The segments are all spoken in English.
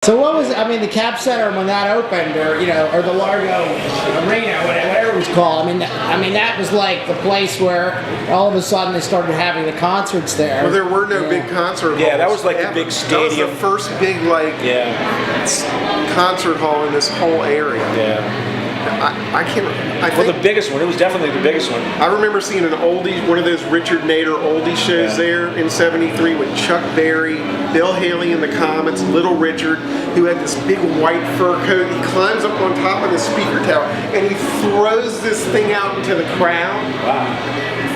So what was, I mean, the Cap Center when that opened, or or the Largo Arena, whatever it was called. I mean that was like the place where all of a sudden they started having the concerts there. Well, there were no big concert halls. Yeah, that was like the big stadium. That was the first big concert hall in this whole area. Yeah. I can't. The biggest one. It was definitely the biggest one. I remember seeing an oldie, one of those Richard Nader oldie shows there in '73 with Chuck Berry, Bill Haley and the Comets, Little Richard, who had this big white fur coat. He climbs up on top of the speaker tower and he throws this thing out into the crowd. Wow.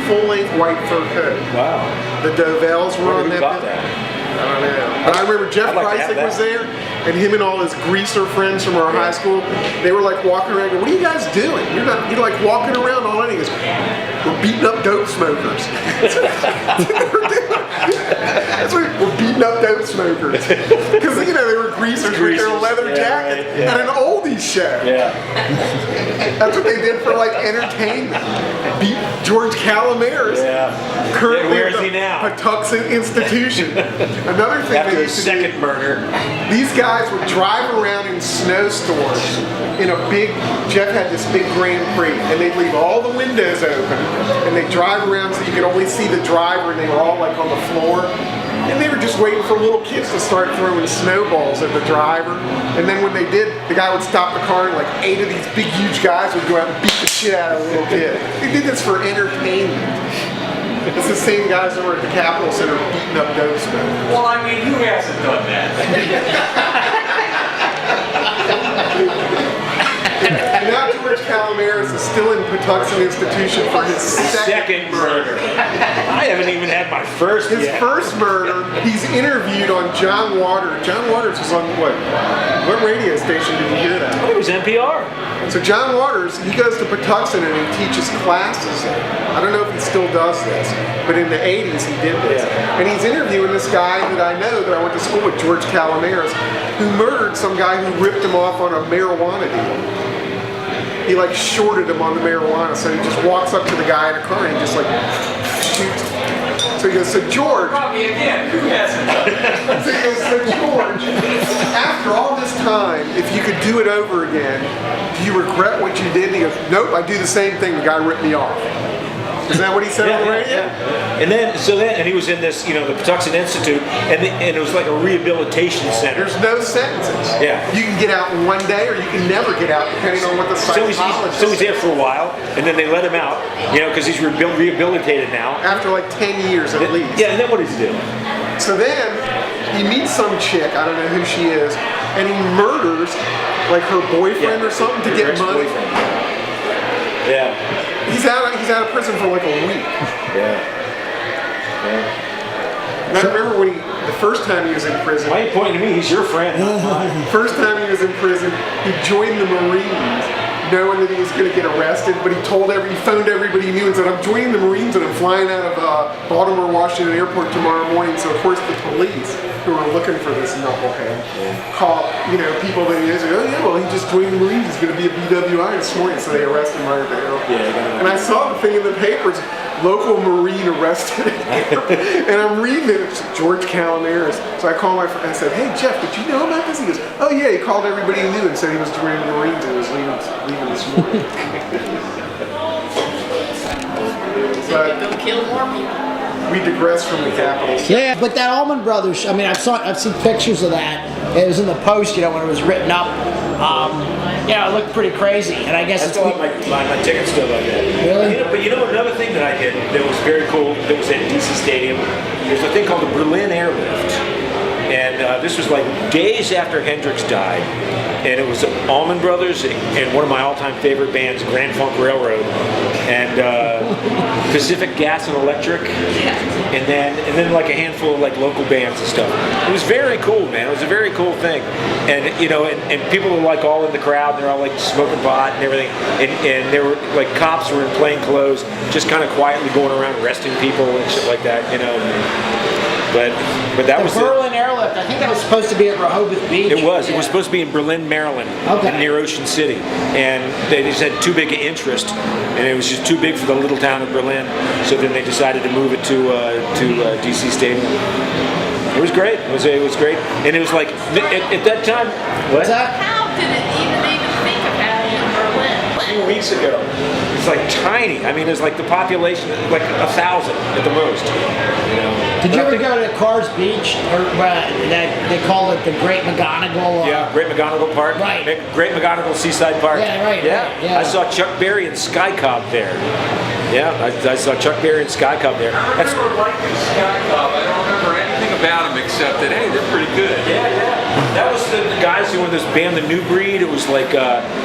Full-length white fur coat. Wow. The Dovells were on that. I don't know. But I remember Jeff Kreisig was there, and him and all his greaser friends from our high school, they were like walking around going, "What are you guys doing? You're like walking around all night." He goes, "We're beating up dope smokers." That's what we're beating up dope smokers. Because they were greasers with their leather jackets at an oldies show. Yeah. That's what they did for like entertainment. Beat George Calameris. Yeah. Currently where is he now? Patuxent Institution. Another thing after they his used to second murder. These guys would drive around in snowstorms in a big, Jeff had this big Grand Prix, and they'd leave all the windows open, and they'd drive around so you could only see the driver, and they were all like on the floor. And they were just waiting for little kids to start throwing snowballs at the driver. And then when they did, the guy would stop the car and like 8 of these big huge guys would go out and beat the shit out of a little kid. They did this for entertainment. It's the same guys that were at the Capitol Center beating up dope smokers. Well, I mean, who hasn't done that? And now George Calameris is still in Patuxent Institution for his second murder. I haven't even had my first His yet. first murder, he's interviewed on John Waters. John Waters was on what radio station did you hear that? It was NPR. So John Waters, he goes to Patuxent and he teaches classes there. I don't know if he still does this, but in the 80s he did this. Yeah. And he's interviewing this guy that I know that I went to school with, George Calameris, who murdered some guy who ripped him off on a marijuana deal. He like shorted him on the marijuana, so he just walks up to the guy in a car and he just like shoots him. So he goes, "So George," Robbie, again, who hasn't done that? so he goes, "So George, after all this time, if you could do it over again, do you regret what you did?" And he goes, "Nope, I do the same thing. The guy ripped me off." Is that what he said on the radio? And then he was in this, the Patuxent Institute, and it was like a rehabilitation center. There's no sentences. Yeah. You can get out in one day, or you can never get out, depending on what the psychologist So he's there for a while, and then they let him out, because he's rehabilitated now. after like 10 years at least. Yeah, and then what does he do? So then he meets some chick, I don't know who she is, and he murders like her boyfriend or something to get money. Yeah. He's out of prison for like a week. Yeah. And I remember when the first time he was in prison. Why are you pointing to me? He's your friend. First time he was in prison, he joined the Marines, knowing that he was going to get arrested. But he phoned everybody he knew and said, "I'm joining the Marines and I'm flying out of Baltimore Washington Airport tomorrow morning." So of course the police, who were looking for this knucklehead, call people that he knows. "Oh yeah, well he just joined the Marines. He's going to be a BWI this morning." So they arrested him right at the airport. Yeah, and I saw the thing in the papers. Local Marine arrested him. And I'm reading it, it's George Calameris. So I called my friend and I said, "Hey Jeff, did you know about this?" He goes, "Oh yeah," he called everybody he knew and said he was joining the Marines and was leaving this morning. But Go kill more people. we digress from the Capitol. Yeah, but that Allman Brothers, I've seen pictures of that. It was in the Post, when it was written up. It looked pretty crazy, and I guess I it's still have my tickets still like that. Really? But another thing that I did that was very cool, that was at DC Stadium, there's a thing called the Berlin Airlift. And this was like days after Hendrix died. And it was Allman Brothers and one of my all-time favorite bands, Grand Funk Railroad, and Pacific Gas and Electric, and then like a handful of like local bands and stuff. It was very cool, man. It was a very cool thing, and and people were like all in the crowd. They're all like smoking pot and everything, and there were like cops were in plain clothes, just kind of quietly going around arresting people and shit like that, But that was the Berlin Airlift. I think that was supposed to be at Rehoboth Beach. It was. It was supposed to be in Berlin, Maryland, near Ocean City, and they just had too big an interest, and it was just too big for the little town of Berlin. So then they decided to move it to DC Stadium. It was great. It was great, and it was like at that time. What's that? How did it even think of having it in Berlin? A few weeks ago. It's like tiny. I mean, there's like the population, like 1,000 at the most. You know. Did you ever go to Carr's Beach, or that they call it the Great McGonagall? Yeah, Great McGonagall Park. Right. Great McGonagall Seaside Park. Yeah, right. Yeah. Right, yeah. I saw Chuck Berry and Sky Cobb there. Yeah, I saw Chuck Berry and Sky Cobb there. I remember liking Sky Cobb. I don't remember anything about them except that, hey, they're pretty good. Yeah, yeah. That was the guys who were in this band, The New Breed. It was like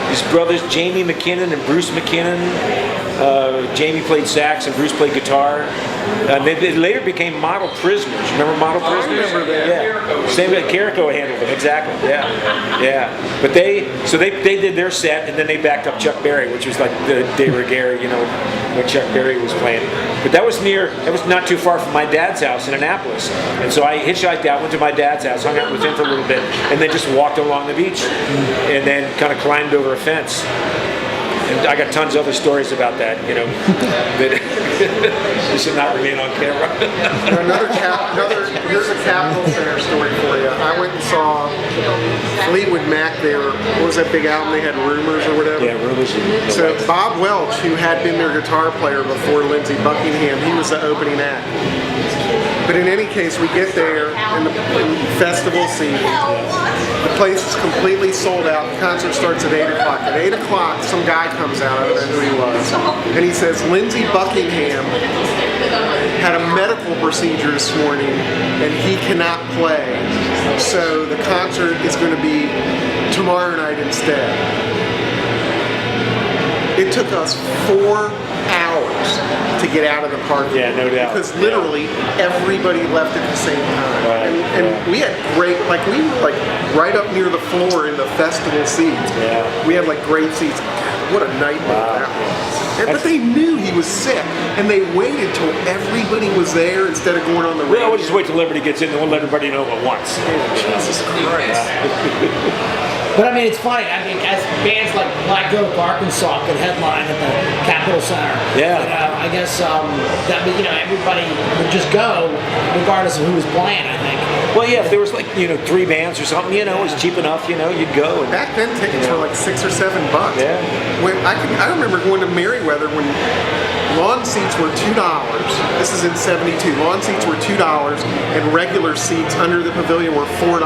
his brothers, Jamie McKinnon and Bruce McKinnon. Jamie played sax and Bruce played guitar. They later became Model Prisoners. Remember Model Prisoners? I remember that. Yeah. Same way Carrico handled them, exactly. Yeah. Yeah. But they did their set and then they backed up Chuck Berry, which was like the De Rigueur, you know, when Chuck Berry was playing. But that was not too far from my dad's house in Annapolis. And so I hitchhiked out, went to my dad's house, hung out with him for a little bit, and then just walked along the beach and then kind of climbed over a fence. And I got tons of other stories about that, you know, that should not remain on camera. Here's a Capitol Center story for you. I went and saw Fleetwood Mac there. What was that big album they had, Rumors or whatever? Yeah, Rumors. So Bob Welch, who had been their guitar player before Lindsey Buckingham, he was the opening act. But in any case, we get there in the festival scene. The place is completely sold out. The concert starts at 8 o'clock. At 8 o'clock, some guy comes out, I don't know who he was, and he says, Lindsey Buckingham had a medical procedure this morning and he cannot play. So the concert is going to be tomorrow night instead. It took us 4 hours to get out of the parking lot. Yeah, no doubt. Because literally everybody left at the same time. Right, And we had great, like we were like right up near the floor in the festival seats. Yeah. We had like great seats. What a nightmare that was. But they knew he was sick, and they waited till everybody was there instead of going on the radio. Well, we'll just wait till Liberty gets in and we'll let everybody know at once. Jesus Christ. But I mean, it's funny. I mean, as bands like Black Oak, Arkansas could headline at the Capitol Center. Yeah. I guess that everybody would just go, regardless of who was playing. I think. Well, yeah, if there was like 3 bands or something, it was cheap enough, you'd go. And, Back then, tickets were like $6 or $7. Yeah. When I remember going to Merriweather when lawn seats were $2. This is in '72. Lawn seats were $2, and regular seats under the pavilion were $4.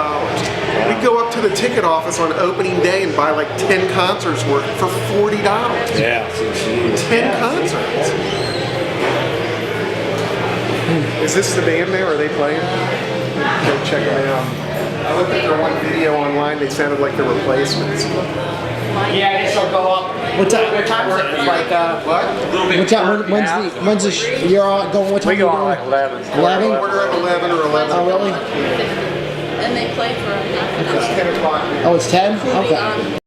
We'd go up to the ticket office on opening day and buy like 10 concerts worth for $40. Yeah. 10 concerts. Is this the band there? Are they playing? Go check them out. I looked at their one video online. They sounded like the Replacements. Yeah, I guess I'll go up. What time is it? It's like What? what time? When's the you're all going? What time? We go are you on like going? 11. 11? Quarter of 11 or 11. Oh, really? And they play for a half an hour. It's 10 o'clock. Oh, it's 10? Moving Okay. on.